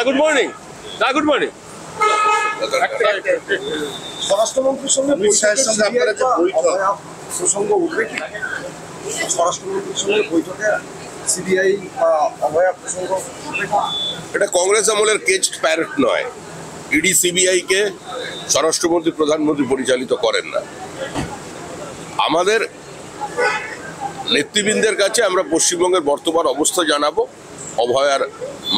Good morning good morning. স্বরাষ্ট্রমন্ত্রীর সঙ্গে আপনারা যে বৈঠক প্রসঙ্গ উঠবে কি? স্বরাষ্ট্রমন্ত্রীর সঙ্গে বৈঠকে সিবিআই অভয়া প্রসঙ্গ উঠবে কি? এটা কংগ্রেস আমলের কেজড প্যারেড নয়। ইডি সিবিআই কে স্বরাষ্ট্রমন্ত্রী প্রধানমন্ত্রী পরিচালিত করেন না। আমাদের নেতৃবৃন্দের কাছে আমরা পশ্চিমবঙ্গের বর্তমান অবস্থা জানাবো, অভয়ার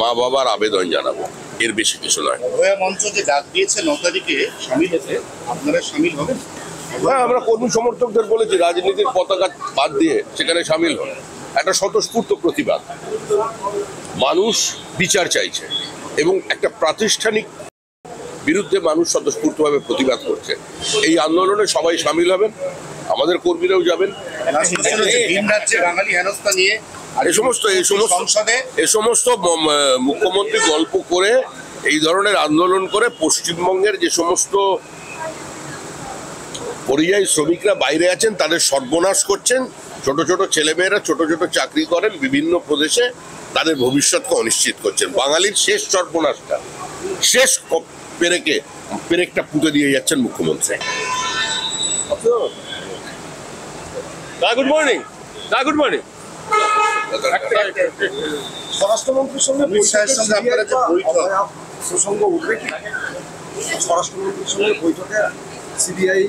মা বাবার আবেদন জানাবো, এর বেশি কিছু নয়। অভয়া মঞ্চ যে ডাক দিয়েছে 9 তারিখে সামিল হতে, আপনারা সামিল হবেন? হ্যাঁ, আমরা কর্মী সমর্থকদের বলেছি রাজনীতির পতাকা বাদ দিয়ে সেখানে সামিল হন। একটা স্বতঃস্ফূর্ত প্রতিবাদ, মানুষ বিচার চাইছে এবং একটা প্রাতিষ্ঠানিক বিরুদ্ধে মানুষ স্বতঃস্ফূর্তভাবে প্রতিবাদ করছে। এই আন্দোলনে সবাই সামিল হবেন, আমাদের কর্মীরাও যাবেন। বাঙালি হেনস্থা নিয়ে এ সমস্ত মুখ্যমন্ত্রী গল্প করে এই ধরনের আন্দোলন করে পশ্চিমবঙ্গের যে সমস্ত পরিযায়ী শ্রমিকরা বাইরে আছেন তাদের সর্বনাশ করছেন। ছোট ছোট ছেলেমেয়েরা ছোট ছোট চাকরি করেন বিভিন্ন প্রদেশে, তাদের ভবিষ্যৎকে অনিশ্চিত করছেন। বাঙালির শেষ সর্বনাশটা, শেষ পেরেকটা পুঁতে দিয়ে যাচ্ছেন মুখ্যমন্ত্রী। Good morning good morning. স্বরাষ্ট্রমন্ত্রীর সঙ্গে আপনারা যে বৈঠক প্রসঙ্গ উঠবে কি? স্বরাষ্ট্রমন্ত্রীর সঙ্গে বৈঠকে সিবিআই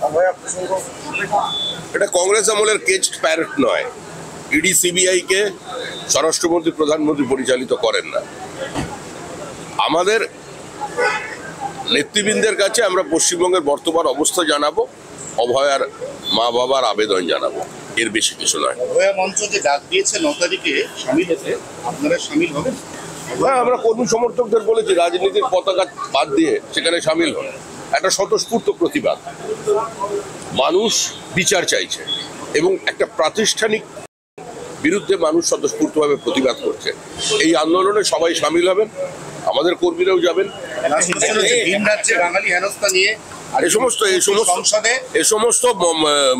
অভয়া প্রসঙ্গ উঠবে কি? এটা কংগ্রেস আমলের কেজড প্যারেড নয়। ইডি সিবিআই কে স্বরাষ্ট্রমন্ত্রী প্রধানমন্ত্রী পরিচালিত করেন না। আমাদের নেতৃবৃন্দের কাছে আমরা পশ্চিমবঙ্গের বর্তমান অবস্থা জানাবো, অভয়ার মা বাবার আবেদন জানাবো, এর বেশি কিছু নয়। অভয়া মঞ্চ যে ডাক দিয়েছে 9 তারিখে সামিল হতে, আপনারা সামিল হবেন? হ্যাঁ, আমরা কর্মী সমর্থকদের বলেছি রাজনীতির পতাকা বাদ দিয়ে সেখানে সামিল হন। একটা স্বতঃস্ফূর্ত প্রতিবাদ, মানুষ বিচার চাইছে এবং একটা প্রাতিষ্ঠানিক বিরুদ্ধে মানুষ স্বতঃস্ফূর্তভাবে প্রতিবাদ করছে। এই আন্দোলনে সবাই সামিল হবেন, আমাদের কর্মীরাও যাবেন। বাঙালি হেনস্থা নিয়ে এ সমস্ত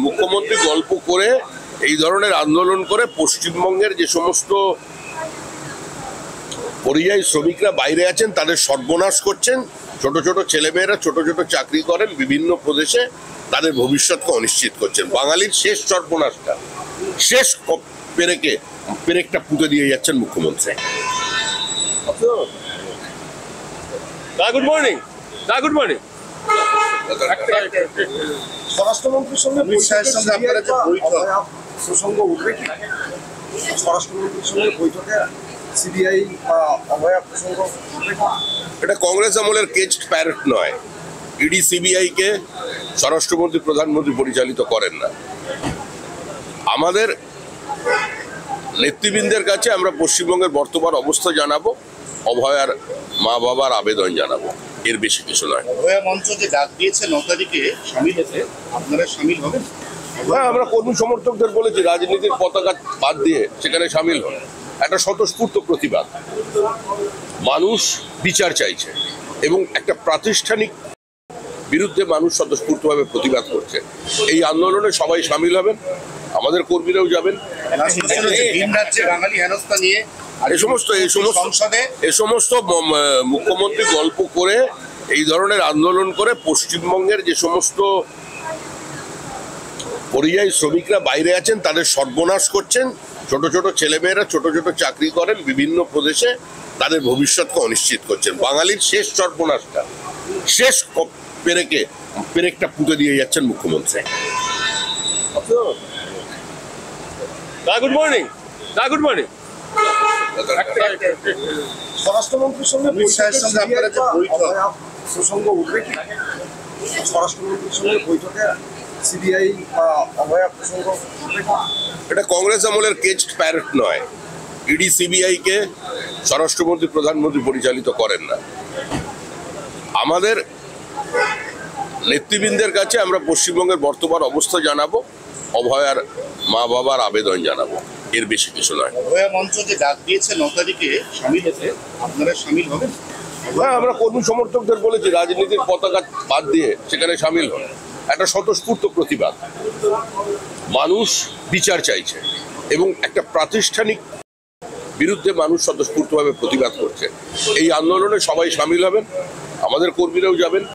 মুখ্যমন্ত্রী গল্প করে এই ধরনের আন্দোলন করে পশ্চিমবঙ্গের যে সমস্ত পরিযায়ী শ্রমিকরা বাইরে আছেন তাদের সর্বনাশ করছেন। ছোট ছোট ছেলেমেয়েরা ছোট ছোট চাকরি করেন বিভিন্ন প্রদেশে, তাদের ভবিষ্যৎকে অনিশ্চিত করছেন। বাঙালির শেষ সর্বনাশটা, শেষ পেরেকটা পুঁতে দিয়ে যাচ্ছেন মুখ্যমন্ত্রী। Good morning good morning. স্বরাষ্ট্রমন্ত্রীর সঙ্গে আপনারা যে বৈঠক প্রসঙ্গ উঠবে কি? স্বরাষ্ট্রমন্ত্রীর সঙ্গে বৈঠকে সিবিআই অভয়া প্রসঙ্গ উঠবে কি? এটা কংগ্রেস আমলের কেজড প্যারেড নয়। ইডি সিবিআই কে স্বরাষ্ট্রমন্ত্রী প্রধানমন্ত্রী পরিচালিত করেন না। আমাদের নেতৃবৃন্দের কাছে আমরা পশ্চিমবঙ্গের বর্তমান অবস্থা জানাবো, অভয়ার মা বাবার আবেদন জানাবো, এর বেশি কিছু নয়। অভয়া মঞ্চ যে ডাক দিয়েছে 9 তারিখে সামিল হতে, আপনারা সামিল হবেন? হ্যাঁ, আমরা কর্মী সমর্থকদের বলেছি রাজনীতির পতাকা বাদ দিয়ে সেখানে সামিল হন। একটা স্বতঃস্ফূর্ত প্রতিবাদ, মানুষ বিচার চাইছে এবং একটা প্রাতিষ্ঠানিক বিরুদ্ধে মানুষ স্বতঃস্ফূর্তভাবে প্রতিবাদ করছে। এই আন্দোলনে সবাই সামিল হবেন, আমাদের কর্মীরাও যাবেন। বাঙালি হেনস্থা নিয়ে এ সমস্ত মুখ্যমন্ত্রী গল্প করে এই ধরনের আন্দোলন করে পশ্চিমবঙ্গের যে সমস্ত পরিযায়ী শ্রমিকরা বাইরে আছেন তাদের সর্বনাশ করছেন। ছোট ছোট ছেলেমেয়েরা ছোট ছোট চাকরি করেন বিভিন্ন প্রদেশে, তাদের ভবিষ্যৎকে অনিশ্চিত করছেন। বাঙালির শেষ সর্বনাশটা, শেষ পেরেকটা পুঁতে দিয়ে যাচ্ছেন মুখ্যমন্ত্রী। Good morning good morning. স্বরাষ্ট্রমন্ত্রীর সঙ্গে আপনারা যে বৈঠক প্রসঙ্গ উঠবে কি? স্বরাষ্ট্রমন্ত্রীর সঙ্গে বৈঠকে সিবিআই অভয়া প্রসঙ্গ উঠবে কি? এটা কংগ্রেস আমলের কেজড প্যারেড নয়। ইডি সিবিআই কে স্বরাষ্ট্রমন্ত্রী প্রধানমন্ত্রী পরিচালিত করেন না। আমাদের নেতৃবৃন্দের কাছে আমরা পশ্চিমবঙ্গের বর্তমান অবস্থা জানাবো, অভয়ার মা বাবার আবেদন জানাবো, এর বেশি কিছু নয়। অভয়া মঞ্চ যে ডাক দিয়েছে 9 তারিখে সামিল হতে, আপনারা সামিল হবেন? হ্যাঁ, আমরা কর্মী সমর্থকদের বলেছি রাজনীতির পতাকা বাদ দিয়ে সেখানে সামিল হন। একটা স্বতঃস্ফূর্ত প্রতিবাদ, মানুষ বিচার চাইছে এবং একটা প্রাতিষ্ঠানিক বিরুদ্ধে মানুষ স্বতঃস্ফূর্তভাবে প্রতিবাদ করছে। এই আন্দোলনে সবাই সামিল হবেন, আমাদের কর্মীরাও যাবেন।